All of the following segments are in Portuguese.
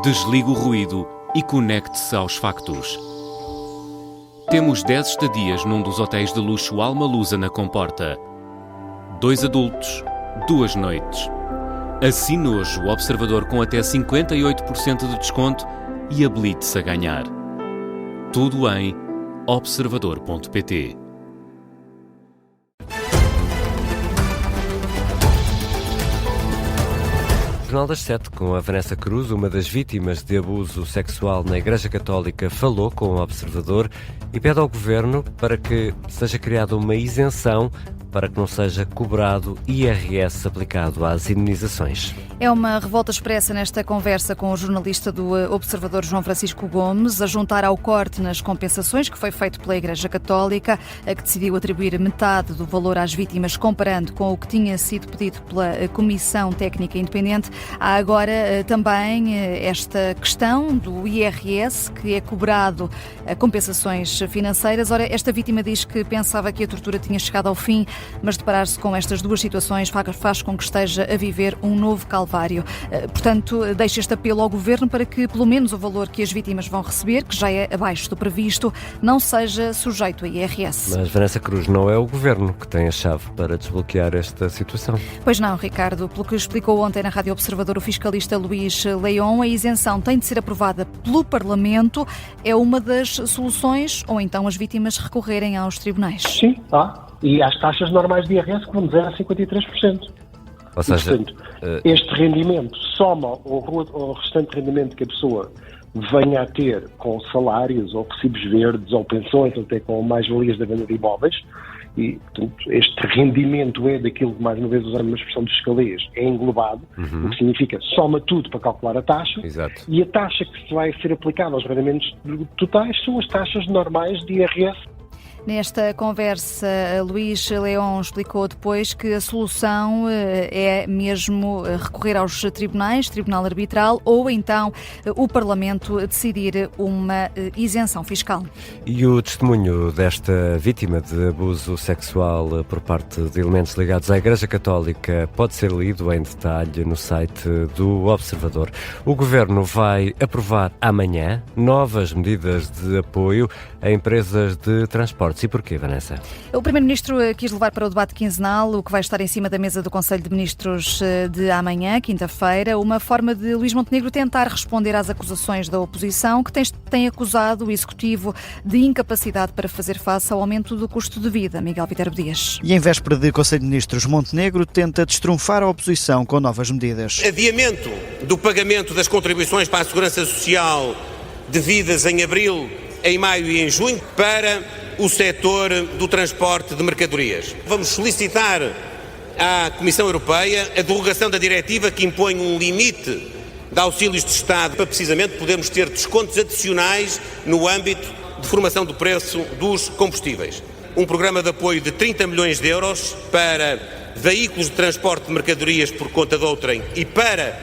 Desligue o ruído e conecte-se aos factos. Temos 10 estadias num dos hotéis de luxo Alma Lusa na Comporta. 2 adultos, 2 noites. Assine hoje o Observador com até 58% de desconto e habilite-se a ganhar. Tudo em observador.pt. Jornal das 7, com a Vanessa Cruz, uma das vítimas de abuso sexual na Igreja Católica, falou com o Observador e pede ao Governo para que seja criada uma isenção para que não seja cobrado IRS aplicado às indenizações. É uma revolta expressa nesta conversa com o jornalista do Observador João Francisco Gomes, a juntar ao corte nas compensações que foi feito pela Igreja Católica, a que decidiu atribuir metade do valor às vítimas, comparando com o que tinha sido pedido pela Comissão Técnica Independente. Há agora também esta questão do IRS, que é cobrado a compensações financeiras. Ora, esta vítima diz que pensava que a tortura tinha chegado ao fim, mas deparar-se com estas duas situações faz com que esteja a viver um novo calvário. Portanto, deixa este apelo ao Governo para que, pelo menos, o valor que as vítimas vão receber, que já é abaixo do previsto, não seja sujeito a IRS. Mas, Vanessa Cruz, não é o Governo que tem a chave para desbloquear esta situação? Pois não, Ricardo. Pelo que explicou ontem na Rádio Observador o fiscalista Luís Leão, a isenção tem de ser aprovada pelo Parlamento. É uma das soluções, ou então as vítimas recorrerem aos tribunais? Sim, e às taxas normais de IRS que vão dizer a 53%. Ou seja, portanto, este rendimento soma ao restante rendimento que a pessoa venha a ter com salários, ou recibos verdes, ou pensões, ou até com mais-valias da venda de imóveis, e, portanto, este rendimento é daquilo que, mais uma vez, usando uma expressão dos escaleias, é englobado, o que significa soma tudo para calcular a taxa. Exato. E a taxa que vai ser aplicada aos rendimentos totais são as taxas normais de IRS. Nesta conversa, Luís Leão explicou depois que a solução é mesmo recorrer aos tribunais, tribunal arbitral, ou então o Parlamento decidir uma isenção fiscal. E o testemunho desta vítima de abuso sexual por parte de elementos ligados à Igreja Católica pode ser lido em detalhe no site do Observador. O Governo vai aprovar amanhã novas medidas de apoio a empresas de transportes. E porquê, Vanessa? O Primeiro-Ministro quis levar para o debate quinzenal o que vai estar em cima da mesa do Conselho de Ministros de amanhã, quinta-feira, uma forma de Luís Montenegro tentar responder às acusações da oposição, que tem acusado o Executivo de incapacidade para fazer face ao aumento do custo de vida. Miguel Viterbo Dias. E em véspera de Conselho de Ministros, Montenegro tenta destrunfar a oposição com novas medidas. Adiamento do pagamento das contribuições para a Segurança Social devidas em abril, em maio e em junho para o setor do transporte de mercadorias. Vamos solicitar à Comissão Europeia a derrogação da diretiva que impõe um limite de auxílios de Estado para precisamente podermos ter descontos adicionais no âmbito de formação do preço dos combustíveis. Um programa de apoio de 30 milhões de euros para veículos de transporte de mercadorias por conta de outrem e para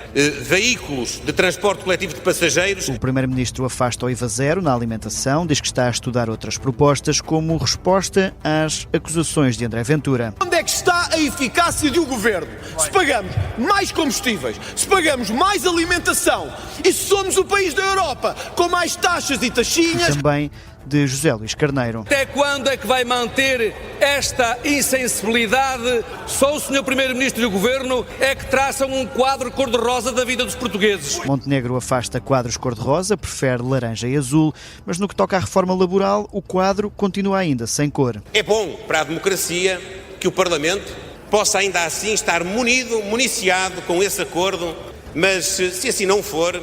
veículos de transporte coletivo de passageiros. O Primeiro-Ministro afasta o IVA zero na alimentação, diz que está a estudar outras propostas como resposta às acusações de André Ventura. Onde é que está a eficácia de um governo? Se pagamos mais combustíveis, se pagamos mais alimentação e se somos o país da Europa com mais taxas e taxinhas... Também de José Luís Carneiro. Até quando é que vai manter esta insensibilidade? Só o Sr. Primeiro-Ministro e o Governo é que traçam um quadro cor-de-rosa da vida dos portugueses. Montenegro afasta quadros cor-de-rosa, prefere laranja e azul, mas no que toca à reforma laboral, o quadro continua ainda sem cor. É bom para a democracia que o Parlamento possa ainda assim estar municiado com esse acordo, mas se assim não for,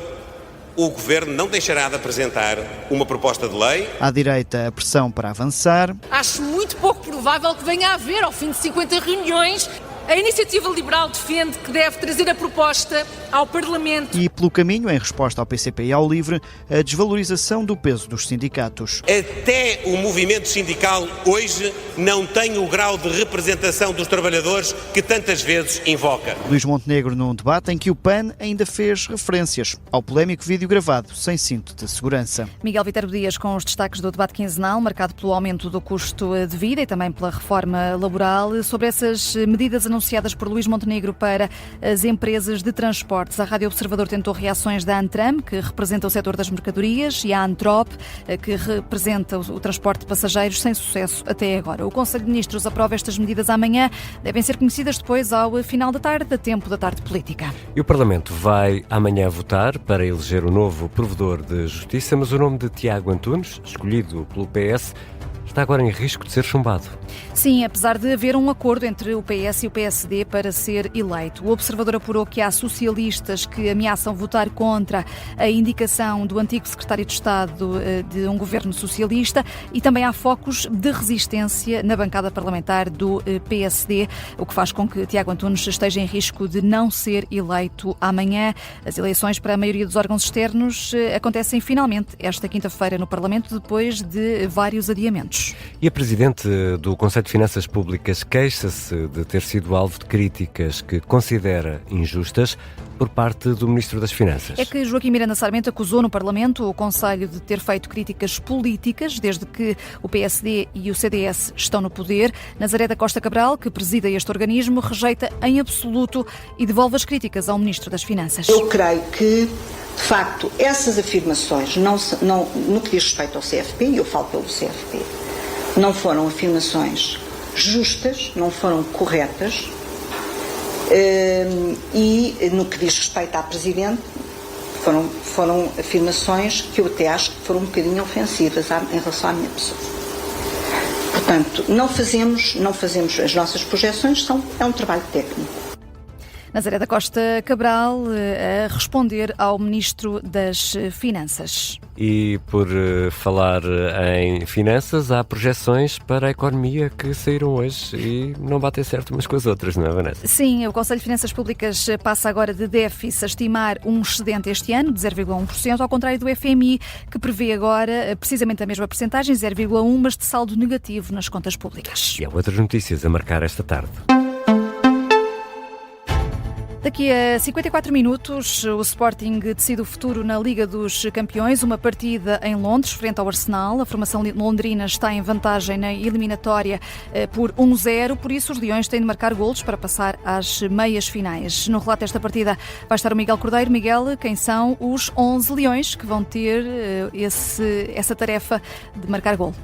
o Governo não deixará de apresentar uma proposta de lei. À direita, a pressão para avançar. Acho muito pouco provável que venha a haver, ao fim de 50 reuniões, a Iniciativa Liberal defende que deve trazer a proposta ao Parlamento. E, pelo caminho, em resposta ao PCP e ao LIVRE, a desvalorização do peso dos sindicatos. Até o movimento sindical hoje não tem o grau de representação dos trabalhadores que tantas vezes invoca. Luís Montenegro num debate em que o PAN ainda fez referências ao polémico vídeo gravado sem cinto de segurança. Miguel Viterbo Dias com os destaques do debate quinzenal, marcado pelo aumento do custo de vida e também pela reforma laboral. Sobre essas medidas anunciadas anunciadas por Luís Montenegro para as empresas de transportes. A Rádio Observador tentou reações da Antram, que representa o setor das mercadorias, e a Antrop, que representa o transporte de passageiros, sem sucesso até agora. O Conselho de Ministros aprova estas medidas amanhã. Devem ser conhecidas depois ao final da tarde, a tempo da tarde política. E o Parlamento vai amanhã votar para eleger o novo provedor de justiça, mas o nome de Tiago Antunes, escolhido pelo PS, está agora em risco de ser chumbado. Sim, apesar de haver um acordo entre o PS e o PSD para ser eleito. O Observador apurou que há socialistas que ameaçam votar contra a indicação do antigo secretário de Estado de um governo socialista, e também há focos de resistência na bancada parlamentar do PSD, o que faz com que Tiago Antunes esteja em risco de não ser eleito amanhã. As eleições para a maioria dos órgãos externos acontecem finalmente esta quinta-feira no Parlamento, depois de vários adiamentos. E a Presidente do Conselho de Finanças Públicas queixa-se de ter sido alvo de críticas que considera injustas por parte do Ministro das Finanças. É que Joaquim Miranda Sarmento acusou no Parlamento o Conselho de ter feito críticas políticas desde que o PSD e o CDS estão no poder. Nazaré da Costa Cabral, que presida este organismo, rejeita em absoluto e devolve as críticas ao Ministro das Finanças. Eu creio que, de facto, essas afirmações, no que diz respeito ao CFP, e eu falo pelo CFP, não foram afirmações justas, não foram corretas, e no que diz respeito à Presidente, foram afirmações que eu até acho que foram um bocadinho ofensivas em relação à minha pessoa. Portanto, não fazemos as nossas projeções, é um trabalho técnico. Nazaré da Costa Cabral a responder ao Ministro das Finanças. E por falar em finanças, há projeções para a economia que saíram hoje e não batem certo umas com as outras, não é, Vanessa? Sim, o Conselho de Finanças Públicas passa agora de déficit a estimar um excedente este ano de 0,1%, ao contrário do FMI, que prevê agora precisamente a mesma percentagem, 0,1%, mas de saldo negativo nas contas públicas. E há outras notícias a marcar esta tarde. Daqui a 54 minutos, o Sporting decide o futuro na Liga dos Campeões, uma partida em Londres, frente ao Arsenal. A formação londrina está em vantagem na eliminatória por 1-0, por isso os Leões têm de marcar golos para passar às meias finais. No relato desta partida vai estar o Miguel Cordeiro. Miguel, quem são os 11 Leões que vão ter essa tarefa de marcar golo?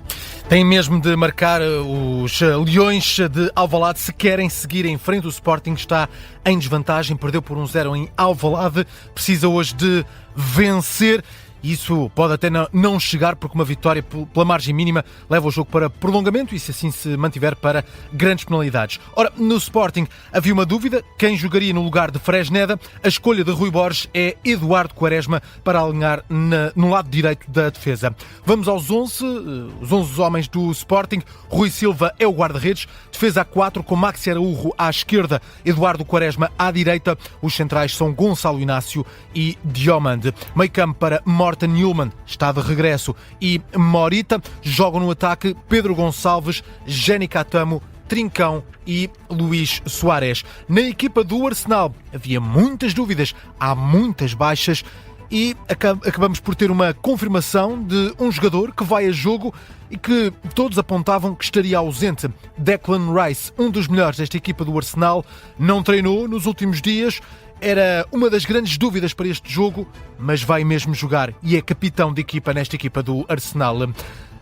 Tem mesmo de marcar os Leões de Alvalade se querem seguir em frente. O Sporting está em desvantagem, perdeu por 1-0 em Alvalade, precisa hoje de vencer. Isso pode até não chegar, porque uma vitória pela margem mínima leva o jogo para prolongamento e, se assim se mantiver, para grandes penalidades. Ora, no Sporting havia uma dúvida: quem jogaria no lugar de Fresneda? A escolha de Rui Borges é Eduardo Quaresma para alinhar no lado direito da defesa. Vamos aos 11 homens do Sporting. Rui Silva é o guarda-redes, defesa a 4 com Maxi Araújo à esquerda, Eduardo Quaresma à direita. Os centrais são Gonçalo Inácio e Diomande. Meio campo para Morten Newman, está de regresso, e Morita. Jogam no ataque Pedro Gonçalves, Jenny Catamo, Trincão e Luís Soares. Na equipa do Arsenal havia muitas dúvidas, há muitas baixas, e acabamos por ter uma confirmação de um jogador que vai a jogo e que todos apontavam que estaria ausente. Declan Rice, um dos melhores desta equipa do Arsenal, não treinou nos últimos dias. Era uma das grandes dúvidas para este jogo, mas vai mesmo jogar e é capitão de equipa nesta equipa do Arsenal.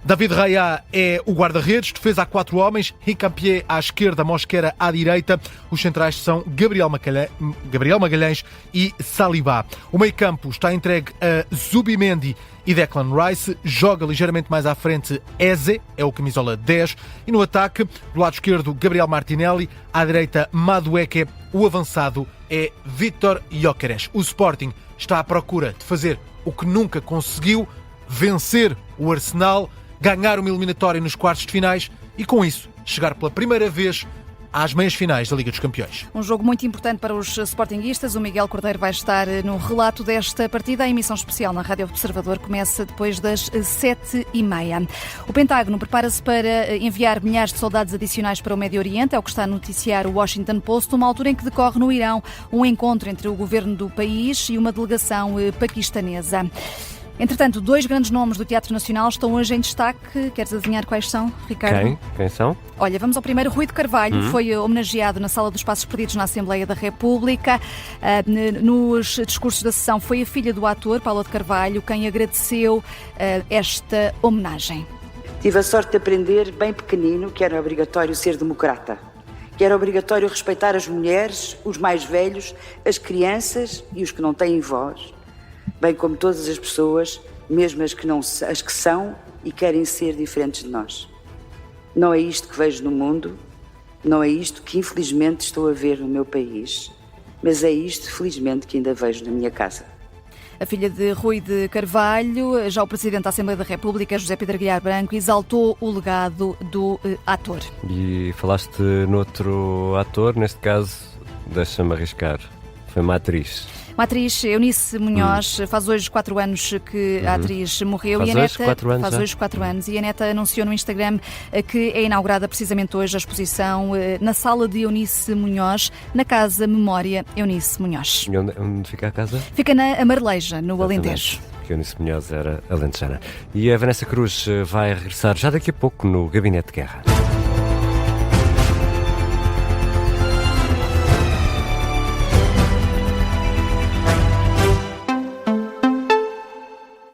David Raya é o guarda-redes, defesa a 4 homens, Hincapié à esquerda, Mosquera à direita. Os centrais são Gabriel Magalhães e Saliba. O meio-campo está entregue a Zubimendi e Declan Rice. Joga ligeiramente mais à frente Eze, é o camisola 10. E no ataque, do lado esquerdo, Gabriel Martinelli. À direita, Madueke. O avançado é Vítor Gyökeres. O Sporting está à procura de fazer o que nunca conseguiu: vencer o Arsenal, ganhar uma eliminatória nos quartos de finais e, com isso, chegar pela primeira vez às meias finais da Liga dos Campeões. Um jogo muito importante para os sportinguistas. O Miguel Cordeiro vai estar no relato desta partida. A emissão especial na Rádio Observador começa depois das 7h30. O Pentágono prepara-se para enviar milhares de soldados adicionais para o Médio Oriente, é o que está a noticiar o Washington Post, numa altura em que decorre no Irão um encontro entre o governo do país e uma delegação paquistanesa. Entretanto, 2 grandes nomes do Teatro Nacional estão hoje em destaque. Queres adivinhar quais são, Ricardo? Quem são? Olha, vamos ao primeiro. Rui de Carvalho foi homenageado na Sala dos Passos Perdidos na Assembleia da República. Nos discursos da sessão foi a filha do ator, Paula de Carvalho, quem agradeceu esta homenagem. Tive a sorte de aprender bem pequenino que era obrigatório ser democrata, que era obrigatório respeitar as mulheres, os mais velhos, as crianças e os que não têm voz, bem como todas as pessoas, mesmo as que são e querem ser diferentes de nós. Não é isto que vejo no mundo, não é isto que infelizmente estou a ver no meu país, mas é isto, felizmente, que ainda vejo na minha casa. A filha de Rui de Carvalho, já o Presidente da Assembleia da República, José Pedro Aguiar Branco, exaltou o legado do ator. E falaste noutro ator, neste caso, deixa-me arriscar, foi uma atriz. Uma atriz, Eunice Munhoz, faz hoje 4 anos que a atriz morreu. Faz e a hoje neta, 4 anos, faz hoje 4 anos. E a neta anunciou no Instagram que é inaugurada precisamente hoje a exposição na sala de Eunice Munhoz, na Casa Memória Eunice Munhoz. E onde fica a casa? Fica na Amareleja, no Exatamente. Alentejo. Que Eunice Munhoz era alentejana. E a Vanessa Cruz vai regressar já daqui a pouco no Gabinete de Guerra.